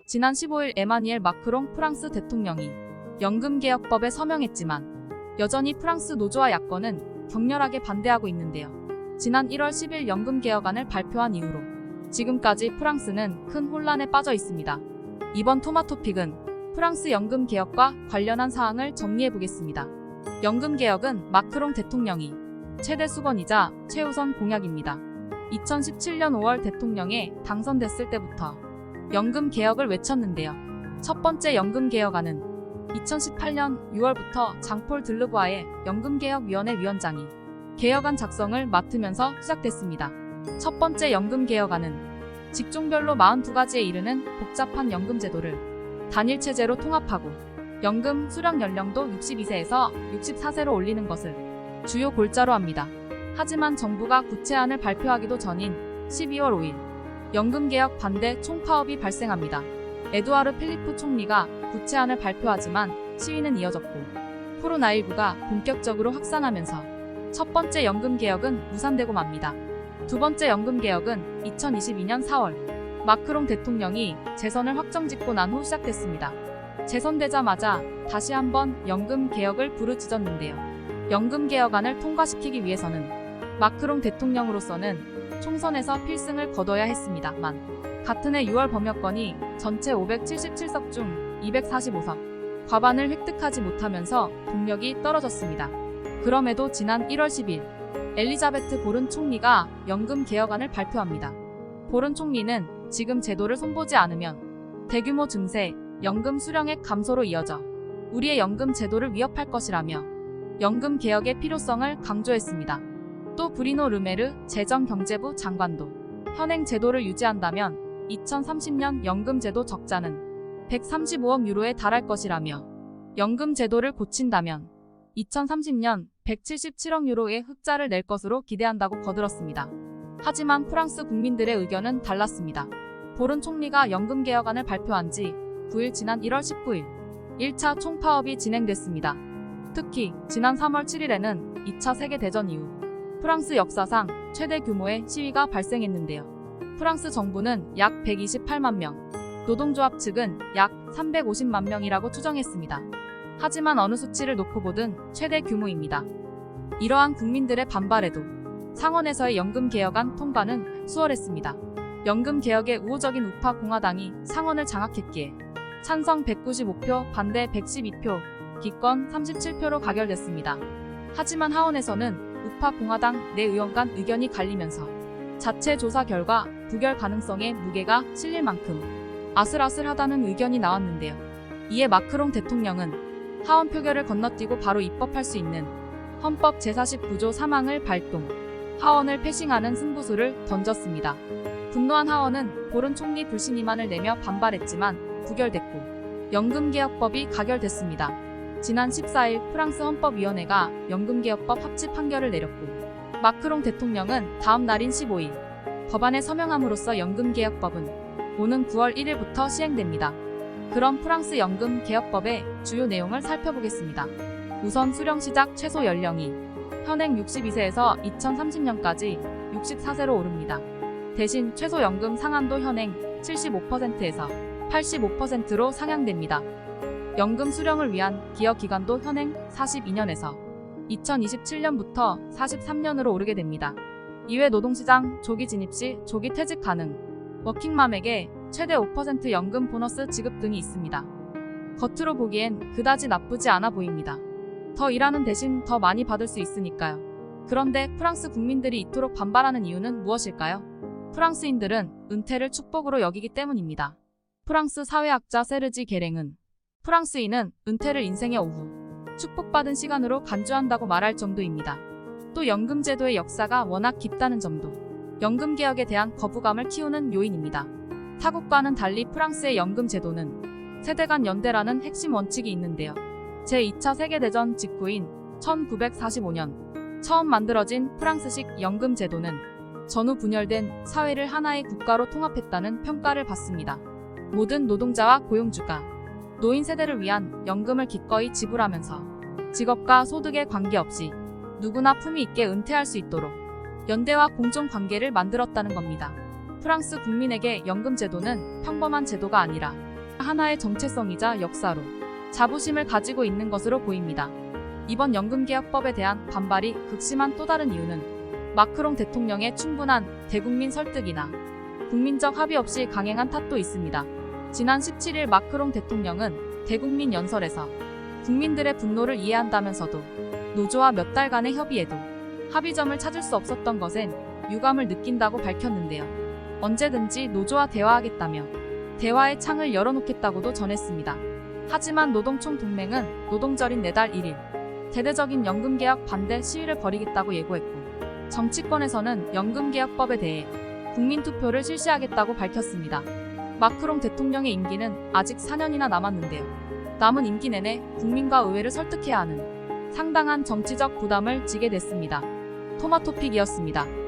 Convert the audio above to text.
지난 15일 에마니엘 마크롱 프랑스 대통령이 연금개혁법에 서명했지만 여전히 프랑스 노조와 야권은 격렬하게 반대하고 있는데요. 지난 1월 10일 연금개혁안을 발표한 이후로 지금까지 프랑스는 큰 혼란에 빠져 있습니다. 이번 토마토픽은 프랑스 연금개혁과 관련한 사항을 정리해보겠습니다. 연금개혁은 마크롱 대통령이 최대 수건이자 최우선 공약입니다. 2017년 5월 대통령에 당선됐을 때부터 연금개혁을 외쳤는데요. 첫 번째 연금개혁안은 2018년 6월부터 장폴 들르부아의 연금개혁위원회 위원장이 개혁안 작성을 맡으면서 시작됐습니다. 첫 번째 연금개혁안은 직종별로 42가지에 이르는 복잡한 연금제도를 단일체제로 통합하고 연금 수령 연령도 62세에서 64세로 올리는 것을 주요 골자로 합니다. 하지만 정부가 구체안을 발표하기도 전인 12월 5일 연금개혁 반대 총파업이 발생합니다. 에두아르 필리프 총리가 구체안을 발표하지만 시위는 이어졌고 코로나19가 본격적으로 확산하면서 첫 번째 연금개혁은 무산되고 맙니다. 두 번째 연금개혁은 2022년 4월 마크롱 대통령이 재선을 확정짓고 난 후 시작됐습니다. 재선되자마자 다시 한번 연금개혁을 부르짖었는데요. 연금개혁안을 통과시키기 위해서는 마크롱 대통령으로서는 총선에서 필승을 거둬야 했습니다만 같은 해 6월 범여권이 전체 577석 중 245석, 과반을 획득하지 못하면서 동력이 떨어졌습니다. 그럼에도 지난 1월 10일 엘리자베트 보른 총리가 연금개혁안을 발표합니다. 보른 총리는 지금 제도를 손보지 않으면 대규모 증세, 연금 수령액 감소로 이어져 우리의 연금 제도를 위협할 것이라며 연금개혁의 필요성을 강조했습니다. 또 브리노 르메르 재정경제부 장관도 현행 제도를 유지한다면 2030년 연금제도 적자는 135억 유로에 달할 것이라며 연금 제도를 고친다면 2030년 177억 유로의 흑자를 낼 것으로 기대한다고 거들었습니다. 하지만 프랑스 국민들의 의견은 달랐습니다. 보른 총리가 연금개혁안을 발표한 지 9일 지난 1월 19일 1차 총파업이 진행됐습니다. 특히 지난 3월 7일에는 2차 세계대전 이후 프랑스 역사상 최대 규모의 시위가 발생했는데요. 프랑스 정부는 약 128만 명, 노동조합 측은 약 350만 명이라고 추정했습니다. 하지만 어느 수치를 놓고 보든 최대 규모입니다. 이러한 국민들의 반발에도 상원에서의 연금개혁안 통과는 수월했습니다. 연금개혁의 우호적인 우파 공화당이 상원을 장악했기에 찬성 195표, 반대 112표, 기권 37표로 가결됐습니다. 하지만 하원에서는 우파 공화당 내 의원 간 의견이 갈리면서 자체 조사 결과 부결 가능성에 무게가 실릴 만큼 아슬아슬하다는 의견이 나왔는데요. 이에 마크롱 대통령은 하원 표결을 건너뛰고 바로 입법할 수 있는 헌법 제49조 3항을 발동, 하원을 패싱하는 승부수를 던졌습니다. 분노한 하원은 보른 총리 불신임안을 내며 반발했지만 부결됐고 연금개혁법이 가결됐습니다. 지난 14일 프랑스 헌법위원회가 연금개혁법 합치 판결을 내렸고 마크롱 대통령은 다음 날인 15일 법안에 서명함으로써 연금개혁법은 오는 9월 1일부터 시행됩니다. 그럼 프랑스 연금개혁법의 주요 내용을 살펴보겠습니다. 우선 수령 시작 최소 연령이 현행 62세에서 2030년까지 64세로 오릅니다. 대신 최소 연금 상한도 현행 75%에서 85%로 상향됩니다. 연금 수령을 위한 기여 기간도 현행 42년에서 2027년부터 43년으로 오르게 됩니다. 이외 노동시장 조기 진입 시 조기 퇴직 가능, 워킹맘에게 최대 5% 연금 보너스 지급 등이 있습니다. 겉으로 보기엔 그다지 나쁘지 않아 보입니다. 더 일하는 대신 더 많이 받을 수 있으니까요. 그런데 프랑스 국민들이 이토록 반발하는 이유는 무엇일까요? 프랑스인들은 은퇴를 축복으로 여기기 때문입니다. 프랑스 사회학자 세르지 게랭은 프랑스인은 은퇴를 인생의 오후, 축복받은 시간으로 간주한다고 말할 정도입니다. 또 연금제도의 역사가 워낙 깊다는 점도 연금개혁에 대한 거부감을 키우는 요인입니다. 타국과는 달리 프랑스의 연금제도는 세대 간 연대라는 핵심 원칙이 있는데요. 제2차 세계대전 직후인 1945년 처음 만들어진 프랑스식 연금제도는 전후 분열된 사회를 하나의 국가로 통합했다는 평가를 받습니다. 모든 노동자와 고용주가 노인 세대를 위한 연금을 기꺼이 지불하면서 직업과 소득에 관계없이 누구나 품위 있게 은퇴할 수 있도록 연대와 공존 관계를 만들었다는 겁니다. 프랑스 국민에게 연금 제도는 평범한 제도가 아니라 하나의 정체성이자 역사로 자부심을 가지고 있는 것으로 보입니다. 이번 연금개혁법에 대한 반발이 극심한 또 다른 이유는 마크롱 대통령의 충분한 대국민 설득이나 국민적 합의 없이 강행한 탓도 있습니다. 지난 17일 마크롱 대통령은 대국민 연설에서 국민들의 분노를 이해한다면서도 노조와 몇 달간의 협의에도 합의점을 찾을 수 없었던 것엔 유감을 느낀다고 밝혔는데요. 언제든지 노조와 대화하겠다며 대화의 창을 열어놓겠다고도 전했습니다. 하지만 노동총동맹은 노동절인 내달 1일 대대적인 연금개혁 반대 시위를 벌이겠다고 예고했고, 정치권에서는 연금개혁법에 대해 국민투표를 실시하겠다고 밝혔습니다. 마크롱 대통령의 임기는 아직 4년이나 남았는데요. 남은 임기 내내 국민과 의회를 설득해야 하는 상당한 정치적 부담을 지게 됐습니다. 토마토픽이었습니다.